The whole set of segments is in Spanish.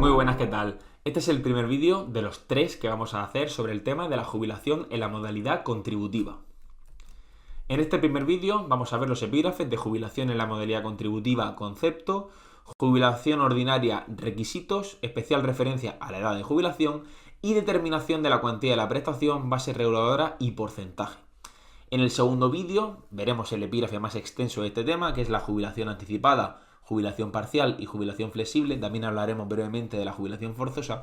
Muy buenas, ¿qué tal? Este es el primer vídeo de los 3 que vamos a hacer sobre el tema de la jubilación en la modalidad contributiva. En este primer vídeo vamos a ver los epígrafes de jubilación en la modalidad contributiva, concepto, jubilación ordinaria, requisitos, especial referencia a la edad de jubilación y determinación de la cuantía de la prestación, base reguladora y porcentaje. En el segundo vídeo veremos el epígrafe más extenso de este tema, que es la jubilación anticipada, jubilación parcial y jubilación flexible. También hablaremos brevemente de la jubilación forzosa.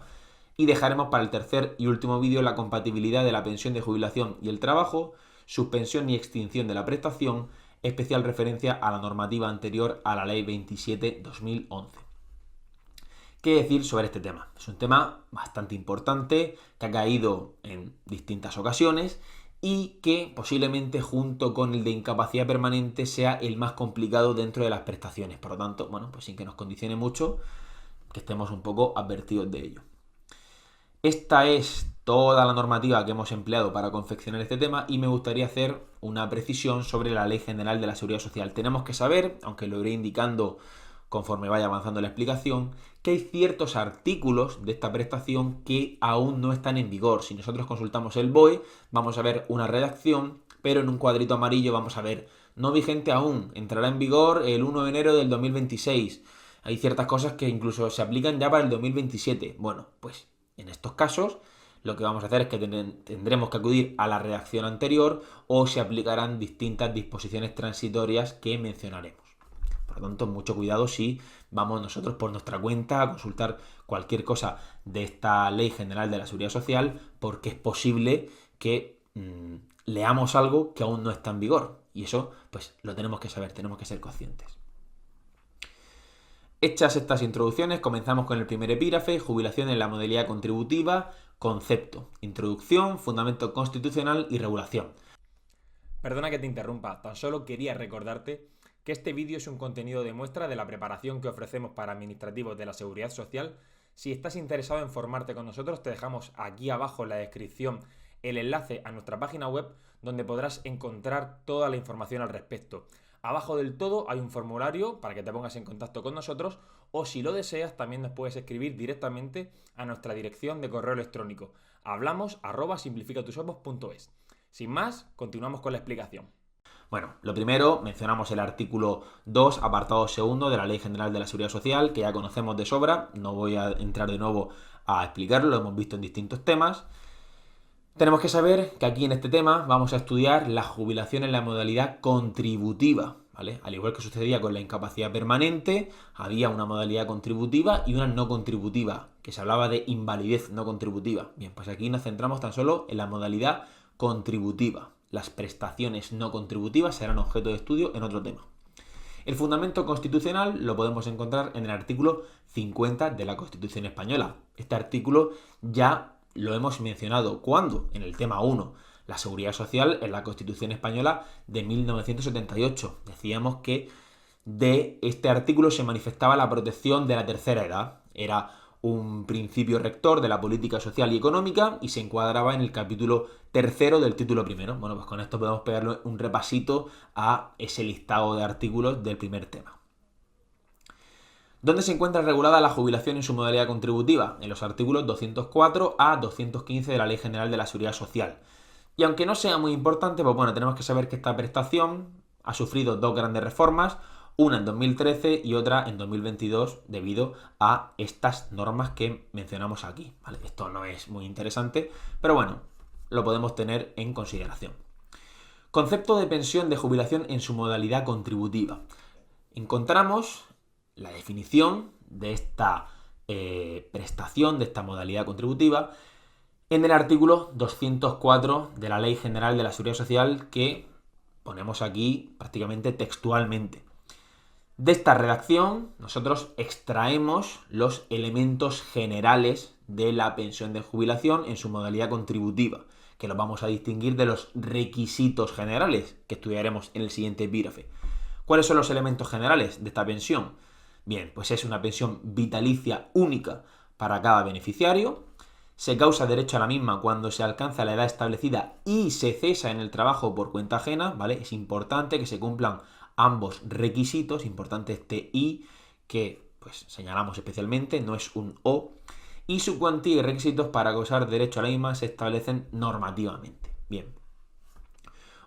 Y dejaremos para el tercer y último vídeo la compatibilidad de la pensión de jubilación y el trabajo, suspensión y extinción de la prestación, especial referencia a la normativa anterior a la Ley 27/2011. ¿Qué decir sobre este tema? Es un tema bastante importante que ha caído en distintas ocasiones y que posiblemente junto con el de incapacidad permanente sea el más complicado dentro de las prestaciones. Por lo tanto, bueno, pues sin que nos condicione mucho, que estemos un poco advertidos de ello. Esta es toda la normativa que hemos empleado para confeccionar este tema y me gustaría hacer una precisión sobre la Ley General de la Seguridad Social. Tenemos que saber, aunque lo iré indicando conforme vaya avanzando la explicación, que hay ciertos artículos de esta prestación que aún no están en vigor. Si nosotros consultamos el BOE, vamos a ver una redacción, pero en un cuadrito amarillo vamos a ver no vigente aún, entrará en vigor el 1 de enero del 2026. Hay ciertas cosas que incluso se aplican ya para el 2027. Bueno, pues en estos casos lo que vamos a hacer es que tendremos que acudir a la redacción anterior o se aplicarán distintas disposiciones transitorias que mencionaremos. Por lo tanto, mucho cuidado si vamos nosotros por nuestra cuenta a consultar cualquier cosa de esta Ley General de la Seguridad Social, porque es posible que leamos algo que aún no está en vigor. Y eso, pues, lo tenemos que saber, tenemos que ser conscientes. Hechas estas introducciones, comenzamos con el primer epígrafe, jubilación en la modalidad contributiva, concepto, introducción, fundamento constitucional y regulación. Perdona que te interrumpa, tan solo quería recordarte que este vídeo es un contenido de muestra de la preparación que ofrecemos para administrativos de la Seguridad Social. Si estás interesado en formarte con nosotros, te dejamos aquí abajo en la descripción el enlace a nuestra página web donde podrás encontrar toda la información al respecto. Abajo del todo hay un formulario para que te pongas en contacto con nosotros o si lo deseas también nos puedes escribir directamente a nuestra dirección de correo electrónico hablamos@simplificatusopos.es. Sin más, continuamos con la explicación. Bueno, lo primero, mencionamos el artículo 2, apartado segundo de la Ley General de la Seguridad Social, que ya conocemos de sobra, no voy a entrar de nuevo a explicarlo, lo hemos visto en distintos temas. Tenemos que saber que aquí en este tema vamos a estudiar la jubilación en la modalidad contributiva, ¿vale? Al igual que sucedía con la incapacidad permanente, había una modalidad contributiva y una no contributiva, que se hablaba de invalidez no contributiva. Bien, pues aquí nos centramos tan solo en la modalidad contributiva. Las prestaciones no contributivas serán objeto de estudio en otro tema. El fundamento constitucional lo podemos encontrar en el artículo 50 de la Constitución Española. Este artículo ya lo hemos mencionado. ¿Cuándo? En el tema 1. La seguridad social en la Constitución Española de 1978. Decíamos que de este artículo se manifestaba la protección de la tercera edad. Era un principio rector de la política social y económica y se encuadraba en el capítulo tercero del título primero. Bueno, pues con esto podemos pegarle un repasito a ese listado de artículos del primer tema. ¿Dónde se encuentra regulada la jubilación en su modalidad contributiva? En los artículos 204 a 215 de la Ley General de la Seguridad Social. Y aunque no sea muy importante, pues bueno, tenemos que saber que esta prestación ha sufrido dos grandes reformas, una en 2013 y otra en 2022 debido a estas normas que mencionamos aquí, ¿vale? Esto no es muy interesante, pero bueno, lo podemos tener en consideración. Concepto de pensión de jubilación en su modalidad contributiva. Encontramos la definición de esta prestación, de esta modalidad contributiva, en el artículo 204 de la Ley General de la Seguridad Social que ponemos aquí prácticamente textualmente. De esta redacción nosotros extraemos los elementos generales de la pensión de jubilación en su modalidad contributiva, que los vamos a distinguir de los requisitos generales que estudiaremos en el siguiente epígrafe. ¿Cuáles son los elementos generales de esta pensión? Bien, pues es una pensión vitalicia única para cada beneficiario. Se causa derecho a la misma cuando se alcanza la edad establecida y se cesa en el trabajo por cuenta ajena, ¿vale? Es importante que se cumplan ambos requisitos, importante este y, que pues señalamos especialmente, no es un o, y su cuantía y requisitos para gozar derecho a la misma se establecen normativamente. Bien.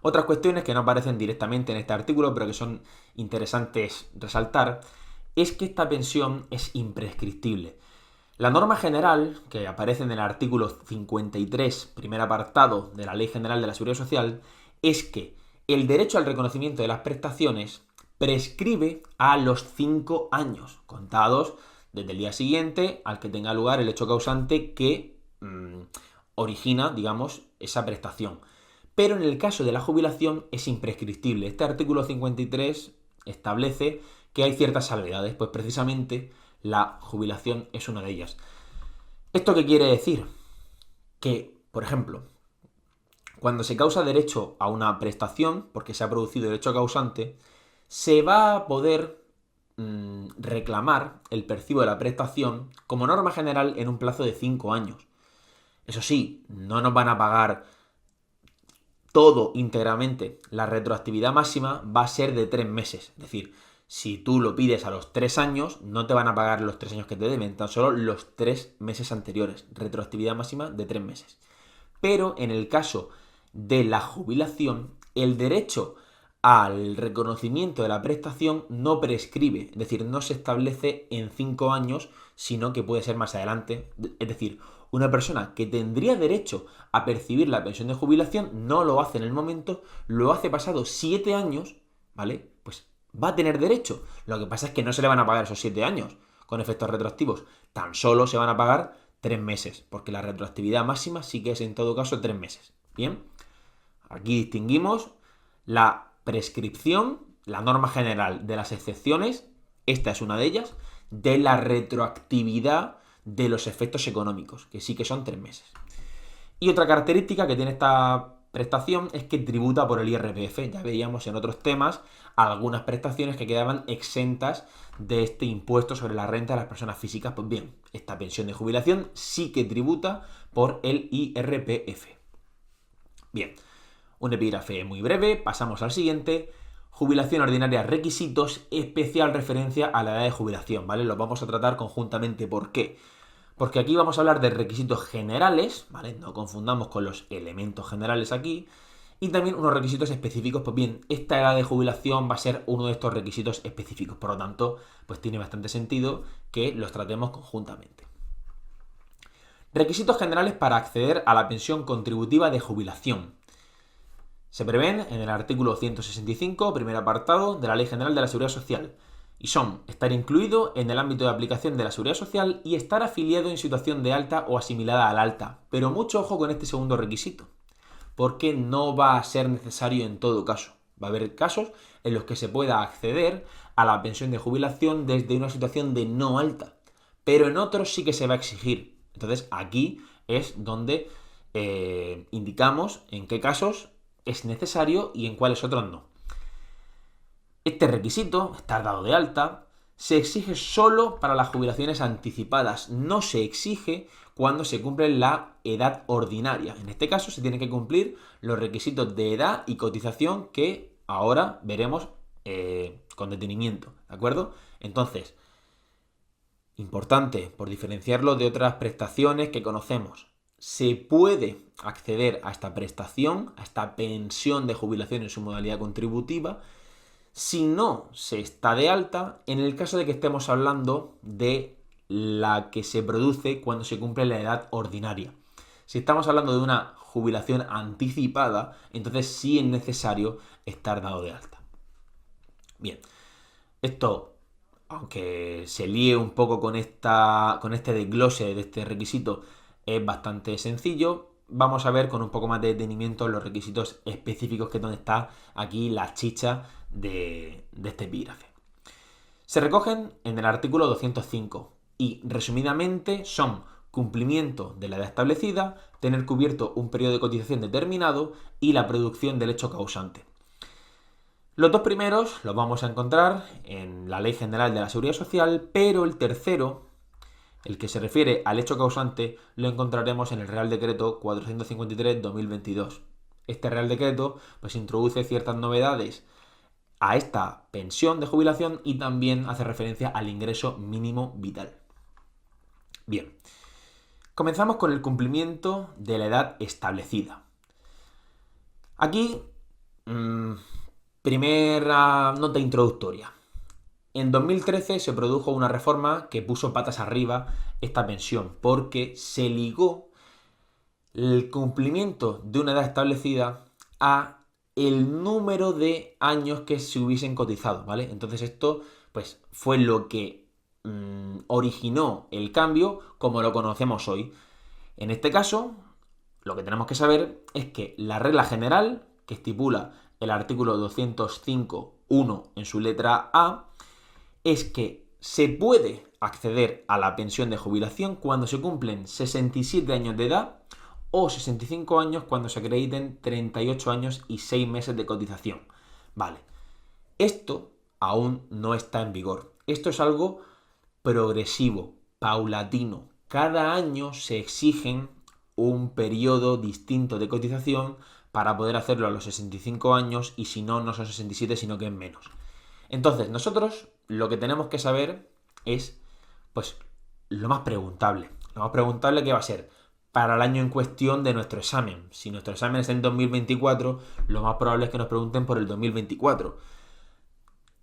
Otras cuestiones que no aparecen directamente en este artículo, pero que son interesantes resaltar, es que esta pensión es imprescriptible. La norma general, que aparece en el artículo 53, primer apartado de la Ley General de la Seguridad Social, es que el derecho al reconocimiento de las prestaciones prescribe a los 5 años, contados desde el día siguiente al que tenga lugar el hecho causante que origina, digamos, esa prestación. Pero en el caso de la jubilación es imprescriptible. Este artículo 53 establece que hay ciertas salvedades, pues precisamente la jubilación es una de ellas. ¿Esto qué quiere decir? Que, por ejemplo, cuando se causa derecho a una prestación, porque se ha producido el hecho causante, se va a poder reclamar el percibo de la prestación como norma general en un plazo de 5 años. Eso sí, no nos van a pagar todo íntegramente. La retroactividad máxima va a ser de 3 meses. Es decir, si tú lo pides a los 3 años, no te van a pagar los 3 años que te deben, tan solo los 3 meses anteriores. Retroactividad máxima de 3 meses. Pero en el caso de la jubilación, el derecho al reconocimiento de la prestación no prescribe, es decir, no se establece en 5 años, sino que puede ser más adelante. Es decir, una persona que tendría derecho a percibir la pensión de jubilación no lo hace en el momento, lo hace pasado 7 años, ¿vale? Pues va a tener derecho. Lo que pasa es que no se le van a pagar esos 7 años con efectos retroactivos, tan solo se van a pagar 3 meses, porque la retroactividad máxima sí que es en todo caso 3 meses. Bien, aquí distinguimos la prescripción, la norma general de las excepciones, esta es una de ellas, de la retroactividad de los efectos económicos, que sí que son 3 meses. Y otra característica que tiene esta prestación es que tributa por el IRPF. Ya veíamos en otros temas algunas prestaciones que quedaban exentas de este impuesto sobre la renta de las personas físicas. Pues bien, esta pensión de jubilación sí que tributa por el IRPF. Bien, un epígrafe muy breve, pasamos al siguiente. Jubilación ordinaria, requisitos, especial referencia a la edad de jubilación, ¿vale? Los vamos a tratar conjuntamente. ¿Por qué? Porque aquí vamos a hablar de requisitos generales, ¿vale? No confundamos con los elementos generales aquí. Y también unos requisitos específicos. Pues bien, esta edad de jubilación va a ser uno de estos requisitos específicos. Por lo tanto, pues tiene bastante sentido que los tratemos conjuntamente. Requisitos generales para acceder a la pensión contributiva de jubilación. Se prevén en el artículo 165, primer apartado, de la Ley General de la Seguridad Social. Y son estar incluido en el ámbito de aplicación de la Seguridad Social y estar afiliado en situación de alta o asimilada al alta. Pero mucho ojo con este segundo requisito, porque no va a ser necesario en todo caso. Va a haber casos en los que se pueda acceder a la pensión de jubilación desde una situación de no alta, pero en otros sí que se va a exigir. Entonces aquí es donde indicamos en qué casos es necesario y en cuáles otros no. Este requisito, estar dado de alta, se exige solo para las jubilaciones anticipadas, no se exige cuando se cumple la edad ordinaria. En este caso se tienen que cumplir los requisitos de edad y cotización que ahora veremos con detenimiento, ¿de acuerdo? Entonces, importante, por diferenciarlo de otras prestaciones que conocemos, se puede acceder a esta prestación, a esta pensión de jubilación en su modalidad contributiva, si no se está de alta, en el caso de que estemos hablando de la que se produce cuando se cumple la edad ordinaria. Si estamos hablando de una jubilación anticipada, entonces sí es necesario estar dado de alta. Bien, esto, aunque se líe un poco con este desglose de este requisito, es bastante sencillo. Vamos a ver con un poco más de detenimiento los requisitos específicos, que es donde está aquí la chicha de este epígrafe. Se recogen en el artículo 205 y resumidamente son cumplimiento de la edad establecida, tener cubierto un periodo de cotización determinado y la producción del hecho causante. Los dos primeros los vamos a encontrar en la Ley General de la Seguridad Social, pero el tercero, el que se refiere al hecho causante, lo encontraremos en el Real Decreto 453/2022. Este Real Decreto pues introduce ciertas novedades a esta pensión de jubilación y también hace referencia al ingreso mínimo vital. Bien, comenzamos con el cumplimiento de la edad establecida. Aquí, primera nota introductoria. En 2013 se produjo una reforma que puso patas arriba esta pensión porque se ligó el cumplimiento de una edad establecida a el número de años que se hubiesen cotizado, ¿vale? Entonces esto pues fue lo que originó el cambio como lo conocemos hoy. En este caso, lo que tenemos que saber es que la regla general que estipula el artículo 205.1 en su letra A es que se puede acceder a la pensión de jubilación cuando se cumplen 67 años de edad o 65 años cuando se acrediten 38 años y 6 meses de cotización. Vale, esto aún no está en vigor. Esto es algo progresivo, paulatino. Cada año se exigen un periodo distinto de cotización para poder hacerlo a los 65 años y si no, no son 67 sino que es menos. Entonces, nosotros lo que tenemos que saber es, pues, lo más preguntable. Lo más preguntable que va a ser para el año en cuestión de nuestro examen. Si nuestro examen es en 2024, lo más probable es que nos pregunten por el 2024.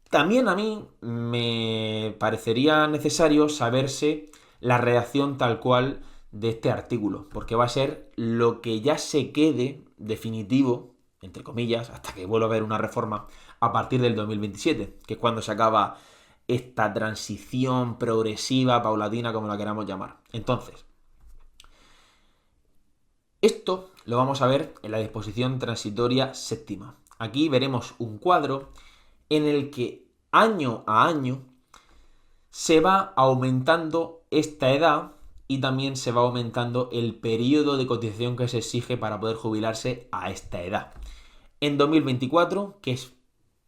También a mí me parecería necesario saberse la redacción tal cual de este artículo, porque va a ser lo que ya se quede definitivo, entre comillas, hasta que vuelva a haber una reforma a partir del 2027, que es cuando se acaba esta transición progresiva, paulatina, como la queramos llamar. Entonces, esto lo vamos a ver en la disposición transitoria séptima. Aquí veremos un cuadro en el que año a año se va aumentando esta edad y también se va aumentando el periodo de cotización que se exige para poder jubilarse a esta edad. En 2024, que es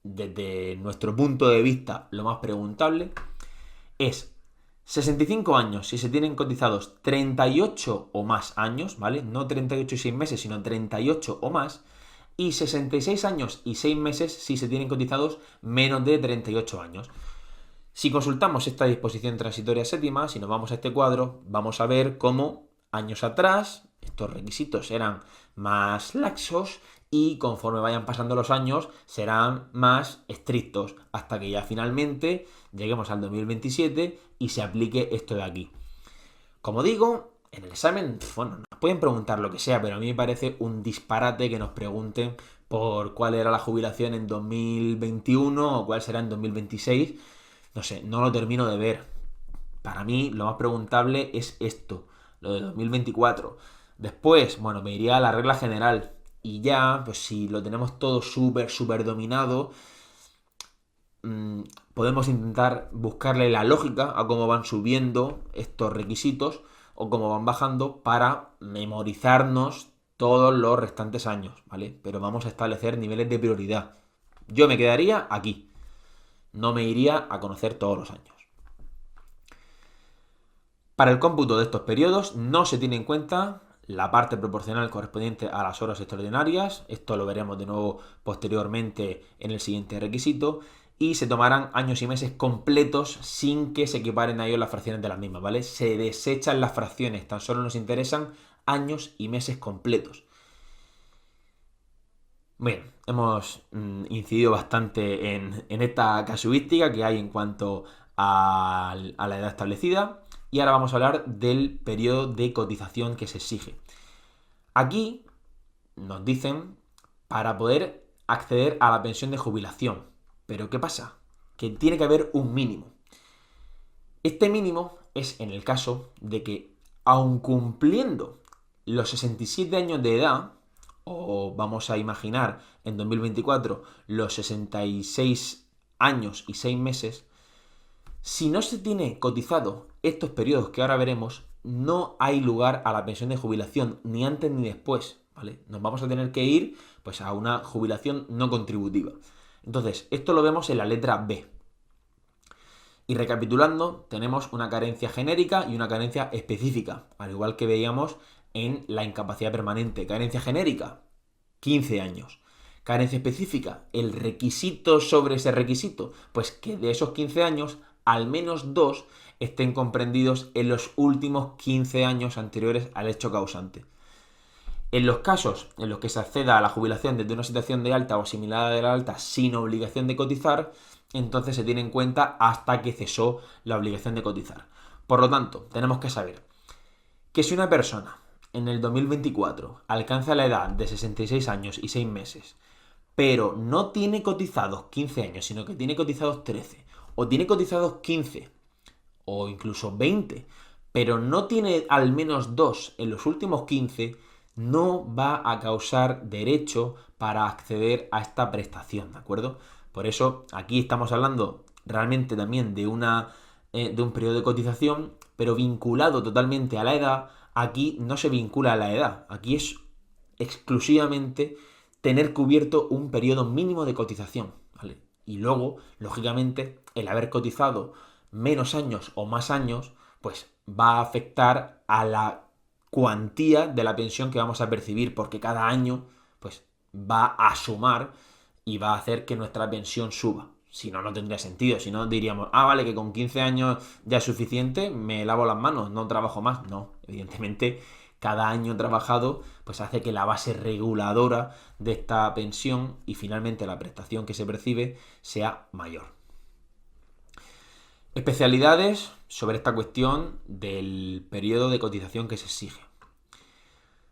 desde nuestro punto de vista lo más preguntable, es 65 años si se tienen cotizados 38 o más años, ¿vale? No 38 y 6 meses, sino 38 o más. Y 66 años y 6 meses si se tienen cotizados menos de 38 años. Si consultamos esta disposición transitoria séptima, si nos vamos a este cuadro, vamos a ver cómo años atrás estos requisitos eran más laxos y conforme vayan pasando los años serán más estrictos hasta que ya finalmente lleguemos al 2027 y se aplique esto de aquí. Como digo, en el examen, bueno, nos pueden preguntar lo que sea, pero a mí me parece un disparate que nos pregunten por cuál era la jubilación en 2021 o cuál será en 2026. No sé, no lo termino de ver. Para mí lo más preguntable es esto, lo de 2024. Después, bueno, me iría a la regla general. Y ya, pues si lo tenemos todo súper dominado, podemos intentar buscarle la lógica a cómo van subiendo estos requisitos o cómo van bajando para memorizarnos todos los restantes años, ¿vale? Pero vamos a establecer niveles de prioridad. Yo me quedaría aquí. No me iría a conocer todos los años. Para el cómputo de estos periodos no se tiene en cuenta la parte proporcional correspondiente a las horas extraordinarias. Esto lo veremos de nuevo posteriormente en el siguiente requisito. Y se tomarán años y meses completos sin que se equiparen a ellos las fracciones de las mismas, ¿vale? Se desechan las fracciones, tan solo nos interesan años y meses completos. Bien, hemos incidido bastante en esta casuística que hay en cuanto a la edad establecida y ahora vamos a hablar del periodo de cotización que se exige. Aquí nos dicen para poder acceder a la pensión de jubilación. Pero ¿qué pasa? Que tiene que haber un mínimo. Este mínimo es en el caso de que, aun cumpliendo los 67 años de edad, o vamos a imaginar en 2024 los 66 años y 6 meses, si no se tiene cotizado estos periodos que ahora veremos, no hay lugar a la pensión de jubilación, ni antes ni después, ¿vale? Nos vamos a tener que ir pues, a una jubilación no contributiva. Entonces, esto lo vemos en la letra B. Y recapitulando, tenemos una carencia genérica y una carencia específica, al igual que veíamos en la incapacidad permanente. Carencia genérica, 15 años. Carencia específica, el requisito sobre ese requisito, pues que de esos 15 años, al menos 2 estén comprendidos en los últimos 15 años anteriores al hecho causante. En los casos en los que se acceda a la jubilación desde una situación de alta o similar a la alta sin obligación de cotizar, entonces se tiene en cuenta hasta que cesó la obligación de cotizar. Por lo tanto, tenemos que saber que si una persona en el 2024 alcanza la edad de 66 años y 6 meses, pero no tiene cotizados 15 años, sino que tiene cotizados 13, o tiene cotizados 15, o incluso 20, pero no tiene al menos 2 en los últimos 15, no va a causar derecho para acceder a esta prestación, ¿de acuerdo? Por eso aquí estamos hablando realmente también de un periodo de cotización, pero vinculado totalmente a la edad. Aquí no se vincula a la edad, aquí es exclusivamente tener cubierto un periodo mínimo de cotización, ¿vale? Y luego, lógicamente, el haber cotizado menos años o más años, pues va a afectar a la cuantía de la pensión que vamos a percibir, porque cada año pues va a sumar y va a hacer que nuestra pensión suba. Si no, no tendría sentido. Si no, diríamos, vale, que con 15 años ya es suficiente, me lavo las manos, no trabajo más. No, evidentemente, cada año trabajado pues hace que la base reguladora de esta pensión y finalmente la prestación que se percibe sea mayor. Especialidades sobre esta cuestión del periodo de cotización que se exige.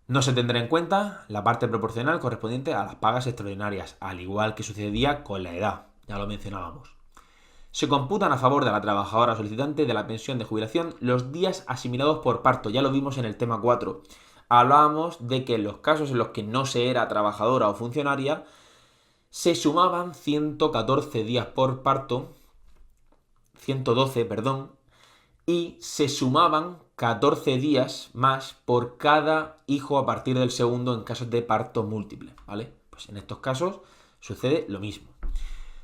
No se tendrá en cuenta la parte proporcional correspondiente a las pagas extraordinarias, al igual que sucedía con la edad, ya lo mencionábamos. Se computan a favor de la trabajadora solicitante de la pensión de jubilación los días asimilados por parto, ya lo vimos en el tema 4. Hablábamos de que en los casos en los que no se era trabajadora o funcionaria, se sumaban 114 días por parto, 112, y se sumaban 14 días más por cada hijo a partir del segundo en casos de parto múltiple, ¿vale? Pues en estos casos sucede lo mismo.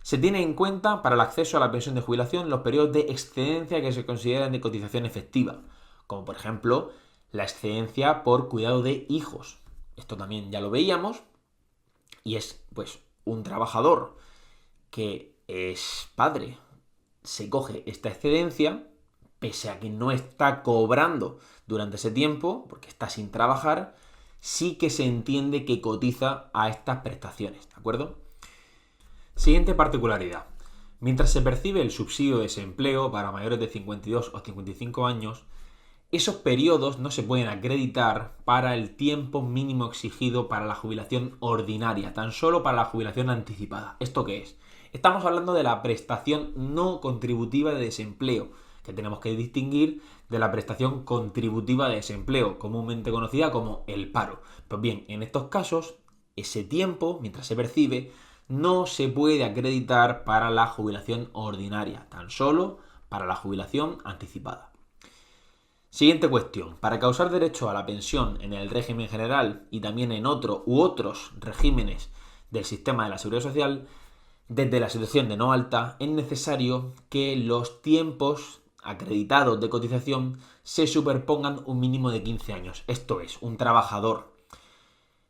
Se tiene en cuenta para el acceso a la pensión de jubilación los periodos de excedencia que se consideran de cotización efectiva, como por ejemplo la excedencia por cuidado de hijos. Esto también ya lo veíamos y es pues un trabajador que es padre, se coge esta excedencia, pese a que no está cobrando durante ese tiempo, porque está sin trabajar, sí que se entiende que cotiza a estas prestaciones, ¿de acuerdo? Siguiente particularidad. Mientras se percibe el subsidio de desempleo para mayores de 52 o 55 años, esos periodos no se pueden acreditar para el tiempo mínimo exigido para la jubilación ordinaria, tan solo para la jubilación anticipada. ¿Esto qué es? Estamos hablando de la prestación no contributiva de desempleo, que tenemos que distinguir de la prestación contributiva de desempleo, comúnmente conocida como el paro. Pues bien, en estos casos, ese tiempo, mientras se percibe, no se puede acreditar para la jubilación ordinaria, tan solo para la jubilación anticipada. Siguiente cuestión. Para causar derecho a la pensión en el régimen general y también en otro u otros regímenes del sistema de la Seguridad Social, desde la situación de no alta, es necesario que los tiempos acreditados de cotización se superpongan un mínimo de 15 años. Esto es, un trabajador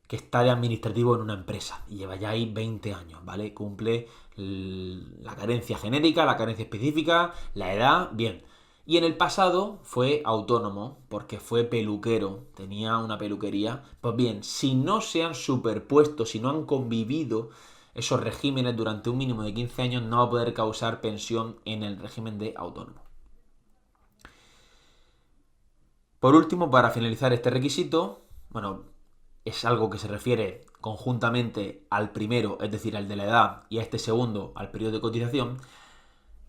que está de administrativo en una empresa y lleva ya ahí 20 años, ¿vale? Cumple la carencia genética, la carencia específica, la edad, bien. Y en el pasado fue autónomo porque fue peluquero, tenía una peluquería. Pues bien, si no se han superpuesto, si no han convivido esos regímenes durante un mínimo de 15 años, no va a poder causar pensión en el régimen de autónomo. Por último, para finalizar este requisito, es algo que se refiere conjuntamente al primero, es decir, al de la edad, y a este segundo, al periodo de cotización.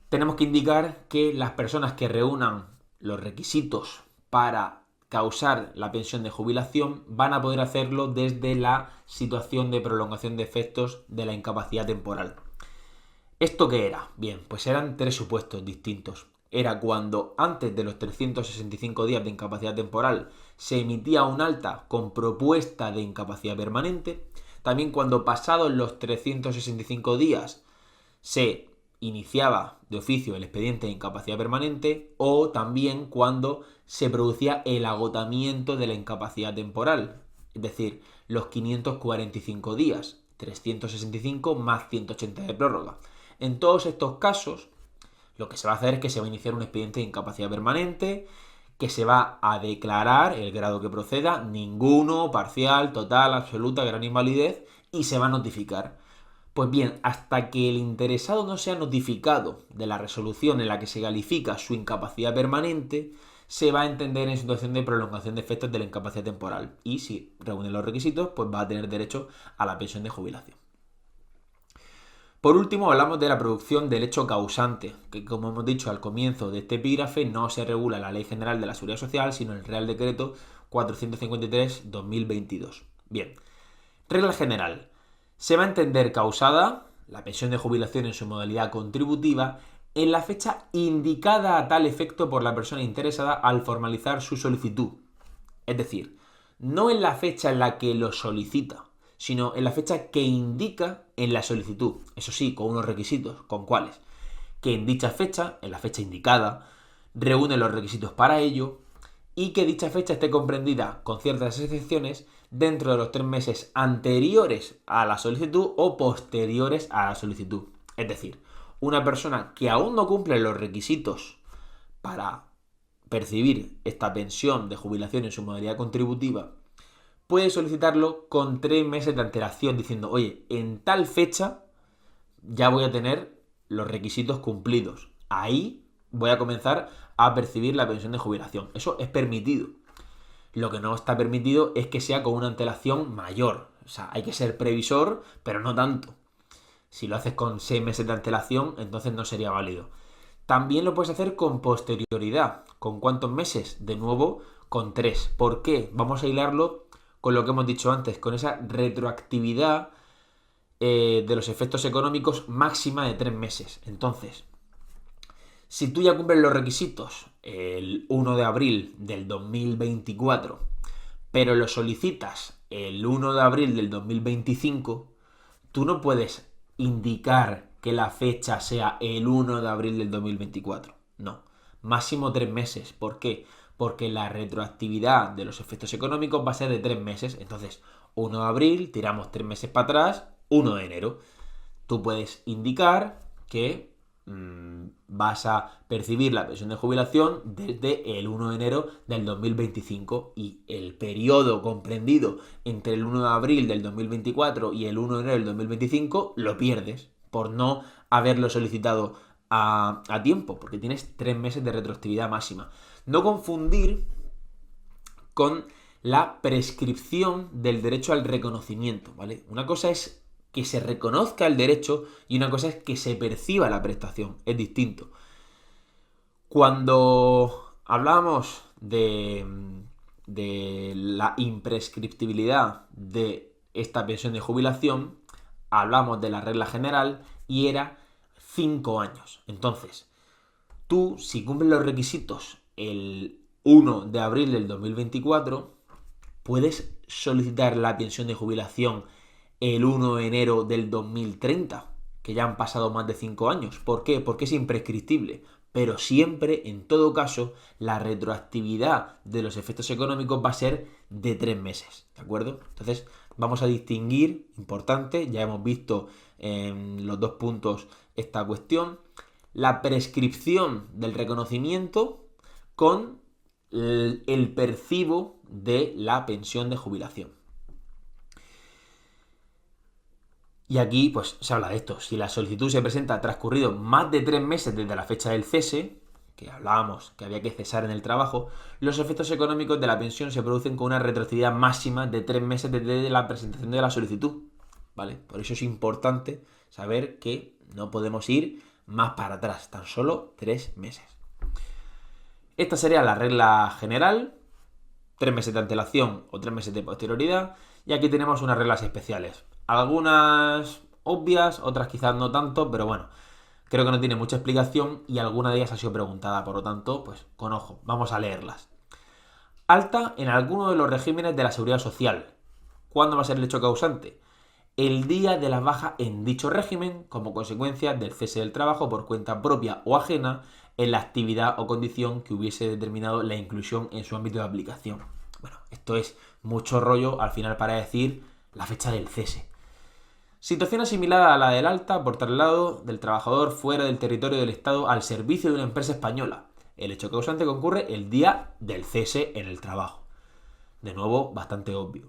Tenemos que indicar que las personas que reúnan los requisitos para causar la pensión de jubilación van a poder hacerlo desde la situación de prolongación de efectos de la incapacidad temporal. ¿Esto qué era? Bien, pues eran 3 supuestos distintos. Era cuando antes de los 365 días de incapacidad temporal se emitía un alta con propuesta de incapacidad permanente. También cuando pasados los 365 días se iniciaba de oficio el expediente de incapacidad permanente, o también cuando se producía el agotamiento de la incapacidad temporal, es decir, los 545 días. 365 más 180 de prórroga. En todos estos casos, lo que se va a hacer es que se va a iniciar un expediente de incapacidad permanente, que se va a declarar el grado que proceda, ninguno, parcial, total, absoluta, gran invalidez, y se va a notificar. Pues bien, hasta que el interesado no sea notificado de la resolución en la que se califica su incapacidad permanente, se va a entender en situación de prolongación de efectos de la incapacidad temporal. Y si reúne los requisitos, pues va a tener derecho a la pensión de jubilación. Por último, hablamos de la producción del hecho causante, que como hemos dicho al comienzo de este epígrafe, no se regula en la Ley General de la Seguridad Social, sino en el Real Decreto 453/2022. Bien, regla general. Se va a entender causada la pensión de jubilación en su modalidad contributiva en la fecha indicada a tal efecto por la persona interesada al formalizar su solicitud. Es decir, no en la fecha en la que lo solicita, sino en la fecha que indica en la solicitud. Eso sí, con unos requisitos. ¿Con cuáles? Que en dicha fecha, en la fecha indicada, reúne los requisitos para ello y que dicha fecha esté comprendida, con ciertas excepciones, dentro de los 3 meses anteriores a la solicitud o posteriores a la solicitud. Es decir, una persona que aún no cumple los requisitos para percibir esta pensión de jubilación en su modalidad contributiva puede solicitarlo con 3 meses de antelación diciendo, oye, en tal fecha ya voy a tener los requisitos cumplidos. Ahí voy a comenzar a percibir la pensión de jubilación. Eso es permitido. Lo que no está permitido es que sea con una antelación mayor. O sea, hay que ser previsor, pero no tanto. Si lo haces con 6 meses de antelación, entonces no sería válido. También lo puedes hacer con posterioridad. ¿Con cuántos meses? De nuevo, con 3. ¿Por qué? Vamos a hilarlo con lo que hemos dicho antes, con esa retroactividad de los efectos económicos máxima de 3 meses. Entonces, si tú ya cumples los requisitos el 1 de abril del 2024, pero lo solicitas el 1 de abril del 2025, tú no puedes indicar que la fecha sea el 1 de abril del 2024. No, máximo 3 meses. ¿Por qué? Porque la retroactividad de los efectos económicos va a ser de 3 meses. Entonces, 1 de abril, tiramos 3 meses para atrás, 1 de enero. Tú puedes indicar que vas a percibir la pensión de jubilación desde el 1 de enero del 2025 y el periodo comprendido entre el 1 de abril del 2024 y el 1 de enero del 2025 lo pierdes por no haberlo solicitado a tiempo, porque tienes 3 meses de retroactividad máxima. No confundir con la prescripción del derecho al reconocimiento, ¿vale? Una cosa es que se reconozca el derecho y una cosa es que se perciba la prestación. Es distinto. Cuando hablábamos de la imprescriptibilidad de esta pensión de jubilación, hablamos de la regla general y era 5 años. Entonces, tú, si cumples los requisitos el 1 de abril del 2024, puedes solicitar la pensión de jubilación el 1 de enero del 2030, que ya han pasado más de 5 años. ¿Por qué? Porque es imprescriptible. Pero siempre, en todo caso, la retroactividad de los efectos económicos va a ser de 3 meses. ¿De acuerdo? Entonces, vamos a distinguir, importante, ya hemos visto en los 2 puntos esta cuestión, la prescripción del reconocimiento con el percibo de la pensión de jubilación. Y aquí pues se habla de esto. Si la solicitud se presenta transcurrido más de 3 meses desde la fecha del cese, que hablábamos que había que cesar en el trabajo, los efectos económicos de la pensión se producen con una retroactividad máxima de 3 meses desde la presentación de la solicitud. ¿Vale? Por eso es importante saber que no podemos ir más para atrás, tan solo 3 meses. Esta sería la regla general, 3 meses de antelación o 3 meses de posterioridad, y aquí tenemos unas reglas especiales. Algunas obvias, otras quizás no tanto, pero bueno, creo que no tiene mucha explicación y alguna de ellas ha sido preguntada, por lo tanto, pues con ojo, vamos a leerlas. Alta en alguno de los regímenes de la Seguridad Social. ¿Cuándo va a ser el hecho causante? El día de la baja en dicho régimen como consecuencia del cese del trabajo por cuenta propia o ajena en la actividad o condición que hubiese determinado la inclusión en su ámbito de aplicación. Bueno, esto es mucho rollo al final para decir la fecha del cese. Situación asimilada a la del alta por traslado del trabajador fuera del territorio del Estado al servicio de una empresa española. El hecho causante concurre el día del cese en el trabajo. De nuevo, bastante obvio.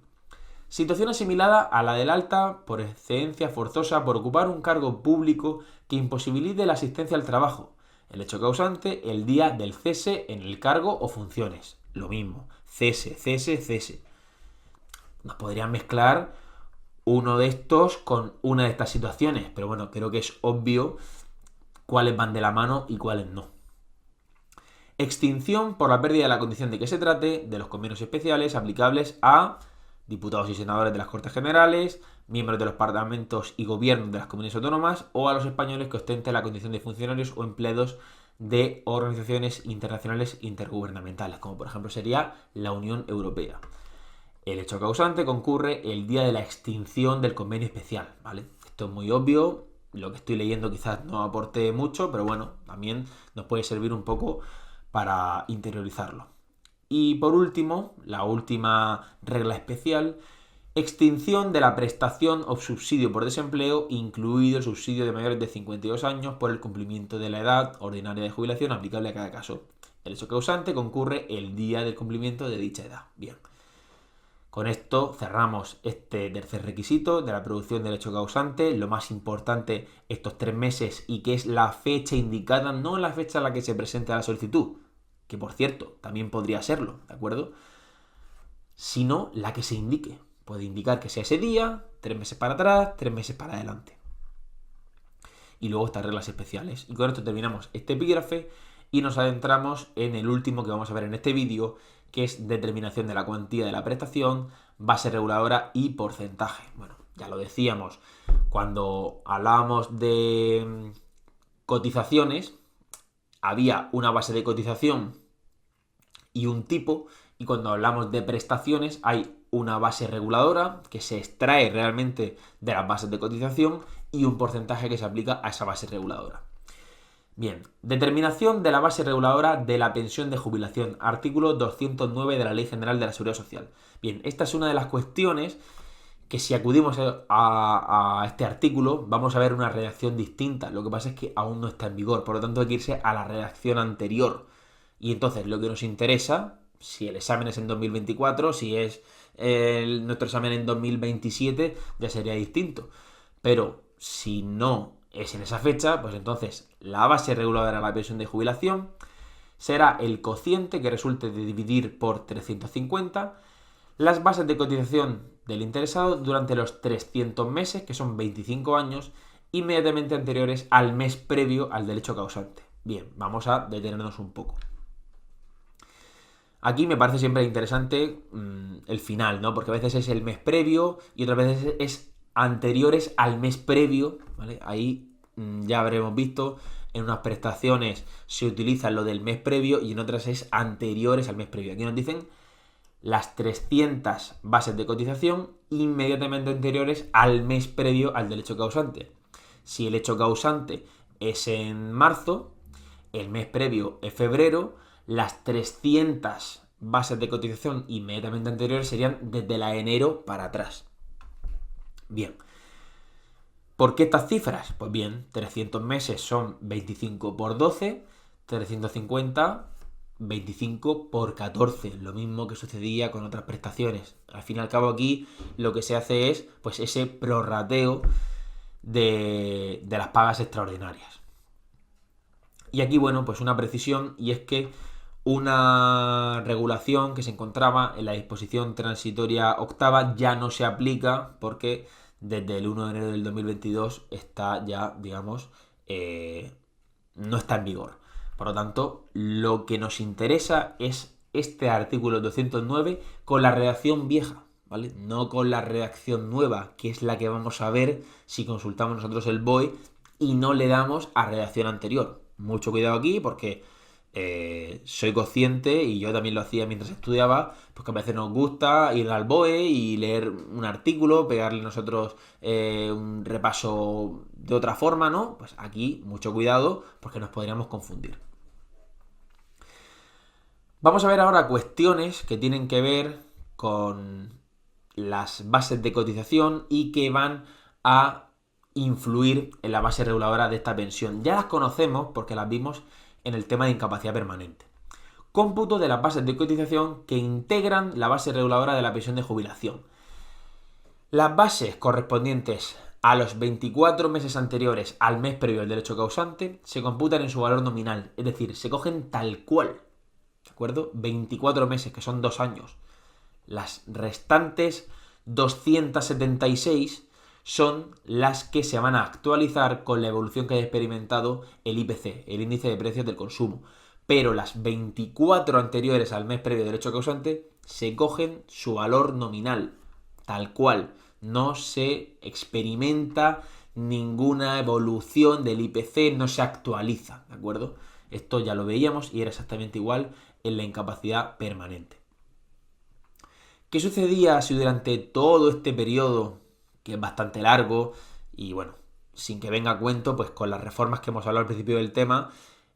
Situación asimilada a la del alta por excedencia forzosa por ocupar un cargo público que imposibilite la asistencia al trabajo. El hecho causante, el día del cese en el cargo o funciones. Lo mismo. Cese, cese, cese. Nos podrían mezclar uno de estos con una de estas situaciones, pero bueno, creo que es obvio cuáles van de la mano y cuáles no. Extinción por la pérdida de la condición de que se trate de los convenios especiales aplicables a diputados y senadores de las Cortes Generales, miembros de los parlamentos y gobiernos de las comunidades autónomas o a los españoles que ostenten la condición de funcionarios o empleados de organizaciones internacionales intergubernamentales, como por ejemplo sería la Unión Europea. El hecho causante concurre el día de la extinción del convenio especial, ¿vale? Esto es muy obvio, lo que estoy leyendo quizás no aporte mucho, pero bueno, también nos puede servir un poco para interiorizarlo. Y por último, la última regla especial, extinción de la prestación o subsidio por desempleo, incluido el subsidio de mayores de 52 años por el cumplimiento de la edad ordinaria de jubilación aplicable a cada caso. El hecho causante concurre el día del cumplimiento de dicha edad. Bien. Con esto cerramos este tercer requisito de la producción del hecho causante, lo más importante estos 3 meses y que es la fecha indicada, no la fecha en la que se presenta la solicitud, que por cierto también podría serlo, ¿de acuerdo? Sino la que se indique. Puede indicar que sea ese día, 3 meses para atrás, 3 meses para adelante. Y luego estas reglas especiales. Y con esto terminamos este epígrafe y nos adentramos en el último que vamos a ver en este vídeo, que es determinación de la cuantía de la prestación, base reguladora y porcentaje. Bueno, ya lo decíamos, cuando hablábamos de cotizaciones, había una base de cotización y un tipo, y cuando hablamos de prestaciones hay una base reguladora que se extrae realmente de las bases de cotización y un porcentaje que se aplica a esa base reguladora. Bien, determinación de la base reguladora de la pensión de jubilación, artículo 209 de la Ley General de la Seguridad Social. Bien, esta es una de las cuestiones que si acudimos a este artículo vamos a ver una redacción distinta. Lo que pasa es que aún no está en vigor, por lo tanto hay que irse a la redacción anterior. Y entonces lo que nos interesa, si el examen es en 2024, si es nuestro examen en 2027, ya sería distinto. Pero si no es en esa fecha, pues entonces la base reguladora de la pensión de jubilación será el cociente que resulte de dividir por 350 las bases de cotización del interesado durante los 300 meses, que son 25 años, inmediatamente anteriores al mes previo al del hecho causante. Bien, vamos a detenernos un poco. Aquí me parece siempre interesante el final, ¿no? Porque a veces es el mes previo y otras veces es anteriores al mes previo, ¿vale? Ahí ya habremos visto, en unas prestaciones se utiliza lo del mes previo y en otras es anteriores al mes previo. Aquí nos dicen las 300 bases de cotización inmediatamente anteriores al mes previo al del hecho causante. Si el hecho causante es en marzo, el mes previo es febrero, las 300 bases de cotización inmediatamente anteriores serían desde la enero para atrás. Bien. ¿Por qué estas cifras? Pues bien, 300 meses son 25 por 12, 350, 25 por 14, lo mismo que sucedía con otras prestaciones. Al fin y al cabo aquí lo que se hace es pues ese prorrateo de las pagas extraordinarias. Y aquí, bueno, pues una precisión, y es que una regulación que se encontraba en la disposición transitoria octava ya no se aplica porque desde el 1 de enero del 2022 está ya, digamos, no está en vigor. Por lo tanto, lo que nos interesa es este artículo 209 con la redacción vieja, ¿vale? No con la redacción nueva, que es la que vamos a ver si consultamos nosotros el BOE y no le damos a redacción anterior. Mucho cuidado aquí porque soy consciente, y yo también lo hacía mientras estudiaba, pues que a veces nos gusta ir al BOE y leer un artículo, pegarle nosotros un repaso de otra forma, ¿no? Pues aquí mucho cuidado porque nos podríamos confundir. Vamos a ver ahora cuestiones que tienen que ver con las bases de cotización y que van a influir en la base reguladora de esta pensión. Ya las conocemos porque las vimos en el tema de incapacidad permanente. Cómputo de las bases de cotización que integran la base reguladora de la pensión de jubilación. Las bases correspondientes a los 24 meses anteriores al mes previo del derecho causante se computan en su valor nominal, es decir, se cogen tal cual, ¿de acuerdo? 24 meses, que son 2 años. Las restantes 276 son las que se van a actualizar con la evolución que haya experimentado el IPC, el índice de precios del consumo. Pero las 24 anteriores al mes previo del derecho causante se cogen su valor nominal, tal cual. No se experimenta ninguna evolución del IPC, no se actualiza, ¿de acuerdo? Esto ya lo veíamos y era exactamente igual en la incapacidad permanente. ¿Qué sucedía si durante todo este periodo, que es bastante largo, y bueno, sin que venga a cuento, pues con las reformas que hemos hablado al principio del tema,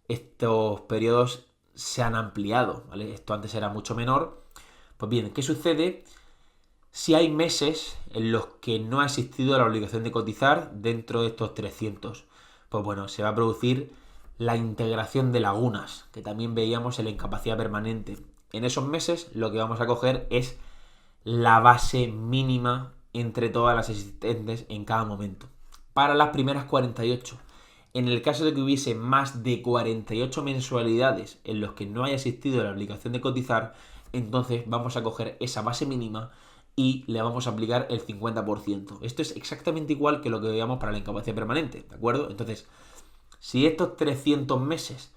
estos periodos se han ampliado, ¿vale? Esto antes era mucho menor. Pues bien, ¿qué sucede si hay meses en los que no ha existido la obligación de cotizar dentro de estos 300? Pues bueno, se va a producir la integración de lagunas, que también veíamos en la incapacidad permanente. En esos meses lo que vamos a coger es la base mínima entre todas las existentes en cada momento. Para las primeras 48. En el caso de que hubiese más de 48 mensualidades en los que no haya existido la obligación de cotizar, entonces vamos a coger esa base mínima y le vamos a aplicar el 50%. Esto es exactamente igual que lo que veíamos para la incapacidad permanente, ¿de acuerdo? Entonces, si estos 300 meses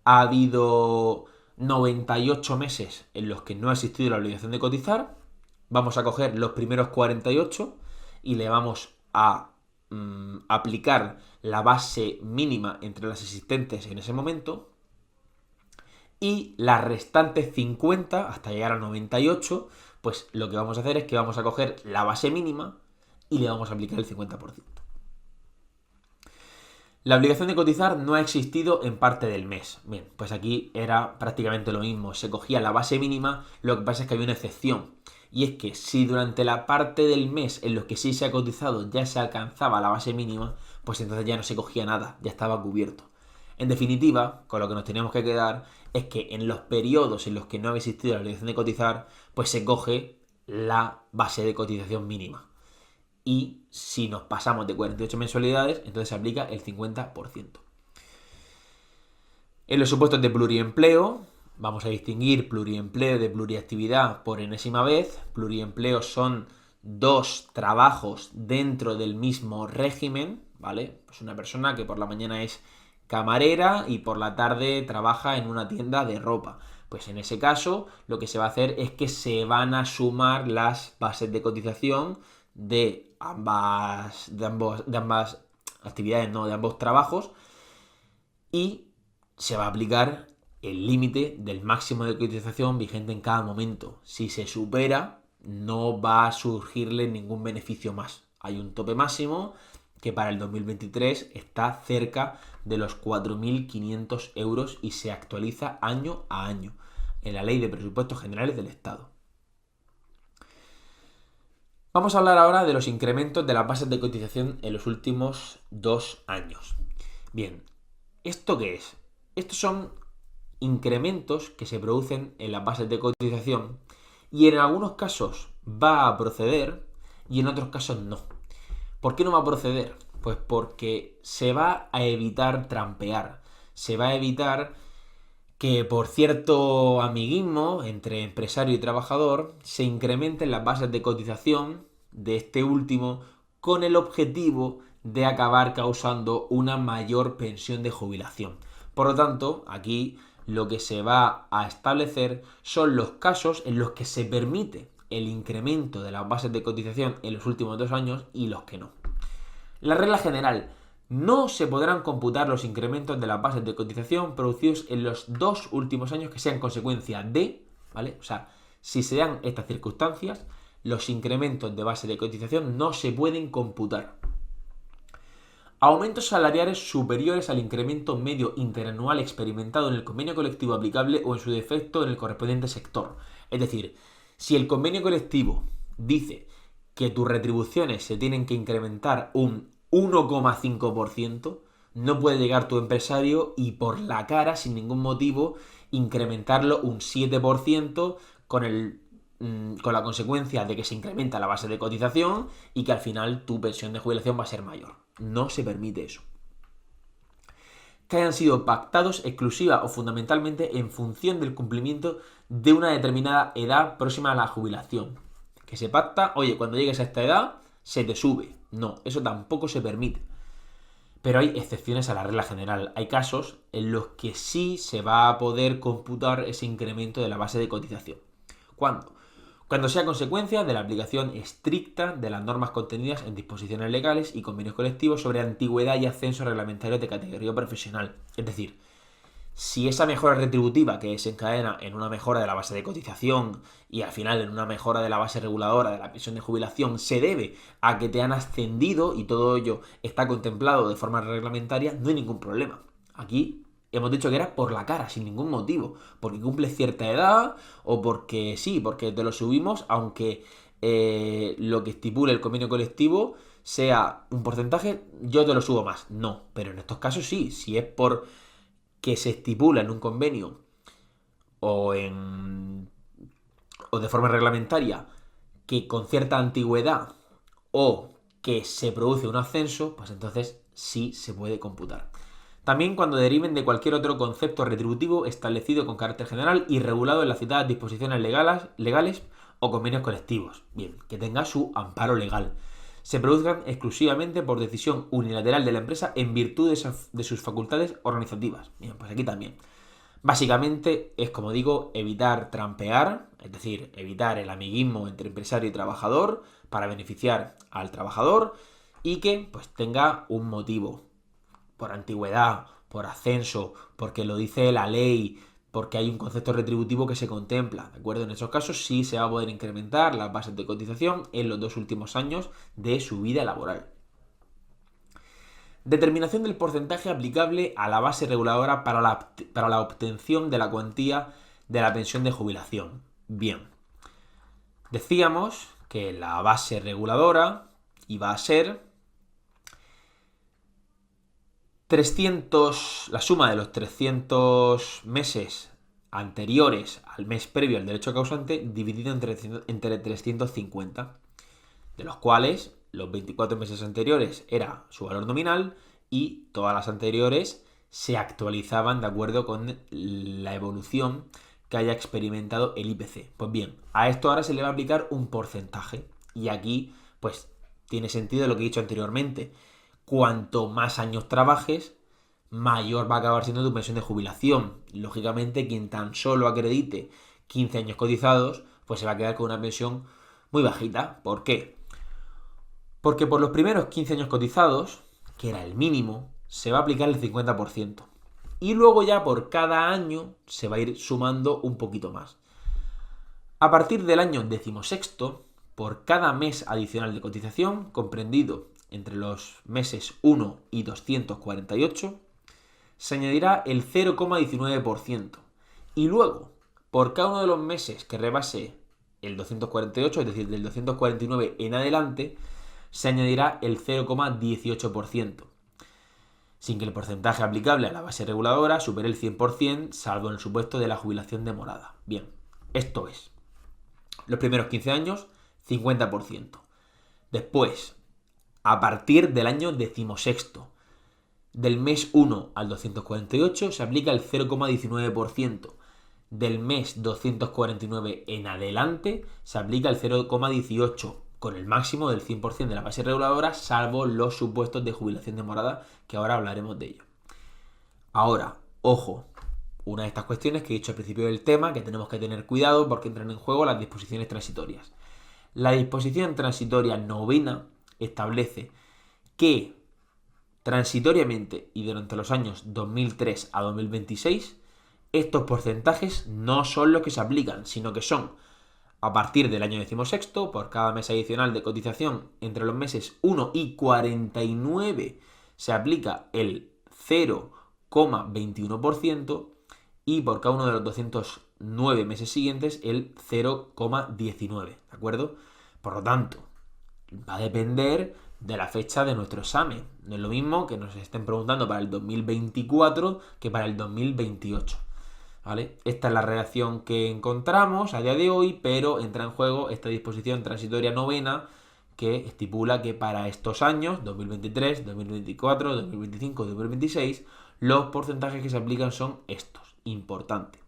ha habido 98 meses en los que no ha existido la obligación de cotizar, vamos a coger los primeros 48 y le vamos a aplicar la base mínima entre las existentes en ese momento, y las restantes 50 hasta llegar a 98, pues lo que vamos a hacer es que vamos a coger la base mínima y le vamos a aplicar el 50%. La obligación de cotizar no ha existido en parte del mes. Bien, pues aquí era prácticamente lo mismo. Se cogía la base mínima, lo que pasa es que había una excepción. Y es que si durante la parte del mes en los que sí se ha cotizado ya se alcanzaba la base mínima, pues entonces ya no se cogía nada, ya estaba cubierto. En definitiva, con lo que nos teníamos que quedar es que en los periodos en los que no ha existido la obligación de cotizar, pues se coge la base de cotización mínima. Y si nos pasamos de 48 mensualidades, entonces se aplica el 50%. En los supuestos de pluriempleo, vamos a distinguir pluriempleo de pluriactividad por enésima vez. Pluriempleo son 2 trabajos dentro del mismo régimen, ¿vale? Pues una persona que por la mañana es camarera y por la tarde trabaja en una tienda de ropa. Pues en ese caso lo que se va a hacer es que se van a sumar las bases de cotización de ambas actividades, no, de ambos trabajos, y se va a aplicar el límite del máximo de cotización vigente en cada momento. Si se supera, no va a surgirle ningún beneficio más. Hay un tope máximo que para el 2023 está cerca de los 4.500 euros y se actualiza año a año en la Ley de Presupuestos Generales del Estado. Vamos a hablar ahora de los incrementos de las bases de cotización en los últimos 2 años. Bien, ¿esto qué es? Estos son incrementos que se producen en las bases de cotización y en algunos casos va a proceder y en otros casos no. ¿Por qué no va a proceder? Pues porque se va a evitar trampear, se va a evitar que por cierto amiguismo entre empresario y trabajador se incrementen las bases de cotización de este último con el objetivo de acabar causando una mayor pensión de jubilación. Por lo tanto, aquí lo que se va a establecer son los casos en los que se permite el incremento de las bases de cotización en los últimos 2 años y los que no. La regla general: no se podrán computar los incrementos de las bases de cotización producidos en los 2 últimos años que sean consecuencia de, ¿vale? O sea, si se dan estas circunstancias, los incrementos de base de cotización no se pueden computar. Aumentos salariales superiores al incremento medio interanual experimentado en el convenio colectivo aplicable o en su defecto en el correspondiente sector. Es decir, si el convenio colectivo dice que tus retribuciones se tienen que incrementar un 1,5%, no puede llegar tu empresario y por la cara, sin ningún motivo, incrementarlo un 7% con la consecuencia de que se incrementa la base de cotización y que al final tu pensión de jubilación va a ser mayor. No se permite eso. Que hayan sido pactados exclusiva o fundamentalmente en función del cumplimiento de una determinada edad próxima a la jubilación. Que se pacta, oye, cuando llegues a esta edad, se te sube. No, eso tampoco se permite. Pero hay excepciones a la regla general. Hay casos en los que sí se va a poder computar ese incremento de la base de cotización. ¿Cuándo? Cuando sea consecuencia de la aplicación estricta de las normas contenidas en disposiciones legales y convenios colectivos sobre antigüedad y ascenso reglamentario de categoría profesional. Es decir, si esa mejora retributiva que desencadena en una mejora de la base de cotización y al final en una mejora de la base reguladora de la pensión de jubilación se debe a que te han ascendido y todo ello está contemplado de forma reglamentaria, no hay ningún problema. Aquí hemos dicho que era por la cara, sin ningún motivo, porque cumples cierta edad o porque sí, porque te lo subimos, aunque lo que estipule el convenio colectivo sea un porcentaje, yo te lo subo más. No, pero en estos casos sí, si es por que se estipula en un convenio o de forma reglamentaria que con cierta antigüedad o que se produce un ascenso, pues entonces sí se puede computar. También cuando deriven de cualquier otro concepto retributivo establecido con carácter general y regulado en las citadas disposiciones legales o convenios colectivos. Bien, que tenga su amparo legal. Se produzcan exclusivamente por decisión unilateral de la empresa en virtud de sus facultades organizativas. Bien, pues aquí también. Básicamente es, como digo, evitar trampear, es decir, evitar el amiguismo entre empresario y trabajador para beneficiar al trabajador y que pues tenga un motivo por antigüedad, por ascenso, porque lo dice la ley, porque hay un concepto retributivo que se contempla, ¿de acuerdo? En esos casos sí se va a poder incrementar las bases de cotización en los 2 últimos años de su vida laboral. Determinación del porcentaje aplicable a la base reguladora para la obtención de la cuantía de la pensión de jubilación. Bien, decíamos que la base reguladora iba a ser 300, la suma de los 300 meses anteriores al mes previo al derecho causante dividido entre 350, de los cuales los 24 meses anteriores era su valor nominal y todas las anteriores se actualizaban de acuerdo con la evolución que haya experimentado el IPC. Pues bien, a esto ahora se le va a aplicar un porcentaje y aquí pues tiene sentido lo que he dicho anteriormente. Cuanto más años trabajes, mayor va a acabar siendo tu pensión de jubilación. Lógicamente, quien tan solo acredite 15 años cotizados, pues se va a quedar con una pensión muy bajita. ¿Por qué? Porque por los primeros 15 años cotizados, que era el mínimo, se va a aplicar el 50%. Y luego ya por cada año se va a ir sumando un poquito más. A partir del año 16º, por cada mes adicional de cotización, comprendido entre los meses 1 y 248, se añadirá el 0,19%. Y luego, por cada uno de los meses que rebase el 248, es decir, del 249 en adelante, se añadirá el 0,18%, sin que el porcentaje aplicable a la base reguladora supere el 100%, salvo en el supuesto de la jubilación demorada. Bien, esto es, los primeros 15 años, 50%. Después, a partir del año 16º, del mes 1 al 248 se aplica el 0,19%. Del mes 249 en adelante se aplica el 0,18%, con el máximo del 100% de la base reguladora, salvo los supuestos de jubilación demorada, que ahora hablaremos de ello. Ahora, ojo, una de estas cuestiones que he dicho al principio del tema, que tenemos que tener cuidado porque entran en juego las disposiciones transitorias. La disposición transitoria novena establece que transitoriamente y durante los años 2003 a 2026, estos porcentajes no son los que se aplican, sino que son a partir del año 16º, por cada mes adicional de cotización entre los meses 1 y 49 se aplica el 0,21% y por cada uno de los 209 meses siguientes el 0,19%, ¿de acuerdo? Por lo tanto, va a depender de la fecha de nuestro examen. No es lo mismo que nos estén preguntando para el 2024 que para el 2028. ¿Vale? Esta es la redacción que encontramos a día de hoy, pero entra en juego esta disposición transitoria novena que estipula que para estos años, 2023, 2024, 2025 y 2026, los porcentajes que se aplican son estos. Importante.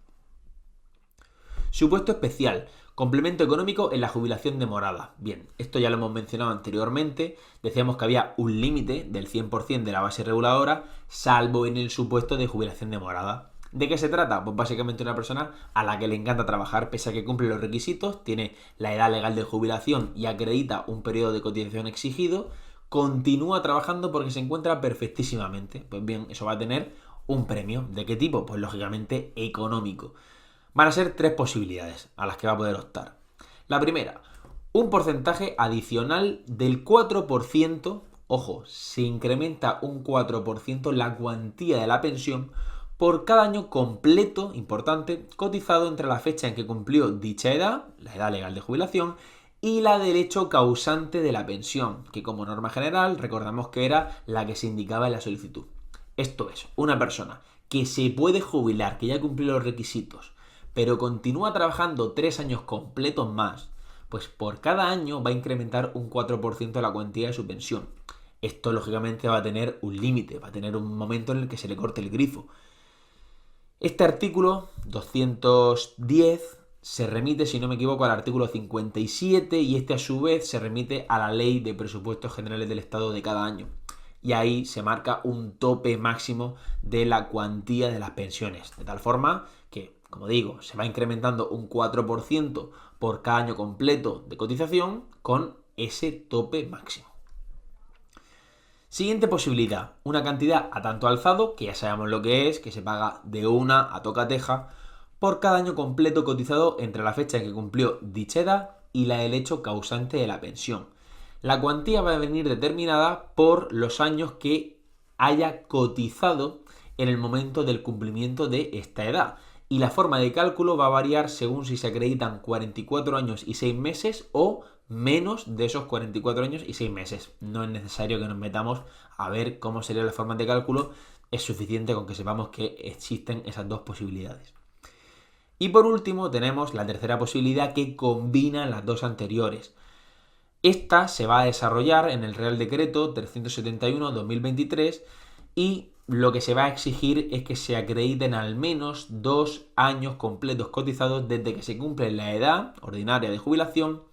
Supuesto especial. Complemento económico en la jubilación demorada. Bien, esto ya lo hemos mencionado anteriormente. Decíamos que había un límite del 100% de la base reguladora, salvo en el supuesto de jubilación demorada. ¿De qué se trata? Pues básicamente una persona a la que le encanta trabajar pese a que cumple los requisitos, tiene la edad legal de jubilación y acredita un periodo de cotización exigido, continúa trabajando porque se encuentra perfectísimamente. Pues bien, eso va a tener un premio. ¿De qué tipo? Pues lógicamente económico. Van a ser 3 posibilidades a las que va a poder optar. La primera, un porcentaje adicional del 4%, ojo, se incrementa un 4% la cuantía de la pensión por cada año completo, importante, cotizado entre la fecha en que cumplió dicha edad, la edad legal de jubilación, y la del hecho causante de la pensión, que como norma general recordamos que era la que se indicaba en la solicitud. Esto es, una persona que se puede jubilar, que ya cumplió los requisitos, pero continúa trabajando 3 años completos más, pues por cada año va a incrementar un 4% la cuantía de su pensión. Esto lógicamente va a tener un límite, va a tener un momento en el que se le corte el grifo. Este artículo 210 se remite, si no me equivoco, al artículo 57 y este a su vez se remite a la Ley de Presupuestos Generales del Estado de cada año. Y ahí se marca un tope máximo de la cuantía de las pensiones, de tal forma que, como digo, se va incrementando un 4% por cada año completo de cotización con ese tope máximo. Siguiente posibilidad, una cantidad a tanto alzado, que ya sabemos lo que es, que se paga de una a tocateja, por cada año completo cotizado entre la fecha en que cumplió dicha edad y la del hecho causante de la pensión. La cuantía va a venir determinada por los años que haya cotizado en el momento del cumplimiento de esta edad. Y la forma de cálculo va a variar según si se acreditan 44 años y 6 meses o menos de esos 44 años y 6 meses. No es necesario que nos metamos a ver cómo sería la forma de cálculo, es suficiente con que sepamos que existen esas 2 posibilidades. Y por último tenemos la tercera posibilidad que combina las 2 anteriores. Esta se va a desarrollar en el Real Decreto 371/2023 y lo que se va a exigir es que se acrediten al menos 2 años completos cotizados desde que se cumple la edad ordinaria de jubilación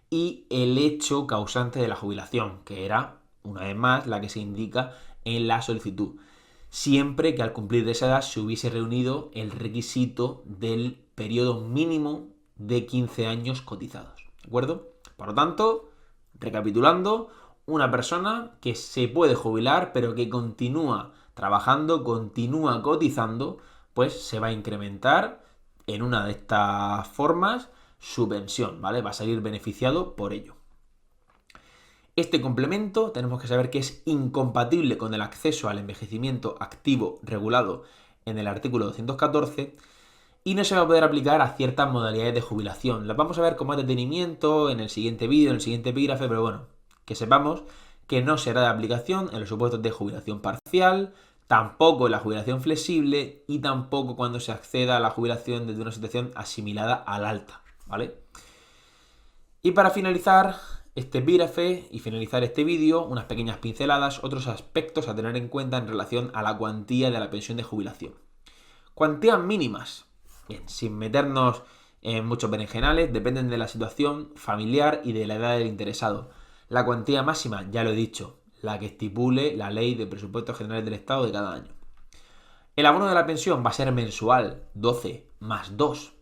y el hecho causante de la jubilación, que era, una vez más, la que se indica en la solicitud. Siempre que al cumplir de esa edad se hubiese reunido el requisito del periodo mínimo de 15 años cotizados. ¿De acuerdo? Por lo tanto, recapitulando, una persona que se puede jubilar pero que continúa trabajando, continúa cotizando, pues se va a incrementar en una de estas formas su pensión, ¿vale? Va a salir beneficiado por ello. Este complemento tenemos que saber que es incompatible con el acceso al envejecimiento activo regulado en el artículo 214 y no se va a poder aplicar a ciertas modalidades de jubilación. Las vamos a ver con más detenimiento en el siguiente vídeo, en el siguiente epígrafe, pero bueno, que sepamos que no será de aplicación en los supuestos de jubilación parcial, tampoco en la jubilación flexible y tampoco cuando se acceda a la jubilación desde una situación asimilada al alta, ¿vale? Y para finalizar este epígrafe y finalizar este vídeo, unas pequeñas pinceladas, otros aspectos a tener en cuenta en relación a la cuantía de la pensión de jubilación. Cuantías mínimas. Bien, sin meternos en muchos berenjenales, dependen de la situación familiar y de la edad del interesado. La cuantía máxima, ya lo he dicho, la que estipule la Ley de Presupuestos Generales del Estado de cada año. El abono de la pensión va a ser mensual, 12 más 2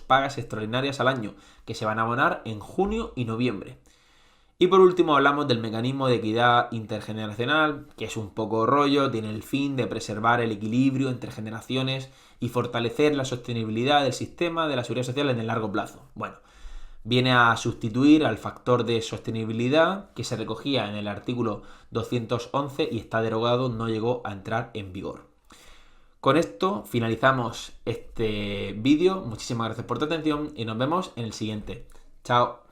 pagas extraordinarias al año, que se van a abonar en junio y noviembre. Y por último hablamos del mecanismo de equidad intergeneracional, que es un poco rollo, tiene el fin de preservar el equilibrio entre generaciones y fortalecer la sostenibilidad del sistema de la seguridad social en el largo plazo. Bueno, viene a sustituir al factor de sostenibilidad que se recogía en el artículo 211 y está derogado, no llegó a entrar en vigor. Con esto finalizamos este vídeo. Muchísimas gracias por tu atención y nos vemos en el siguiente. Chao.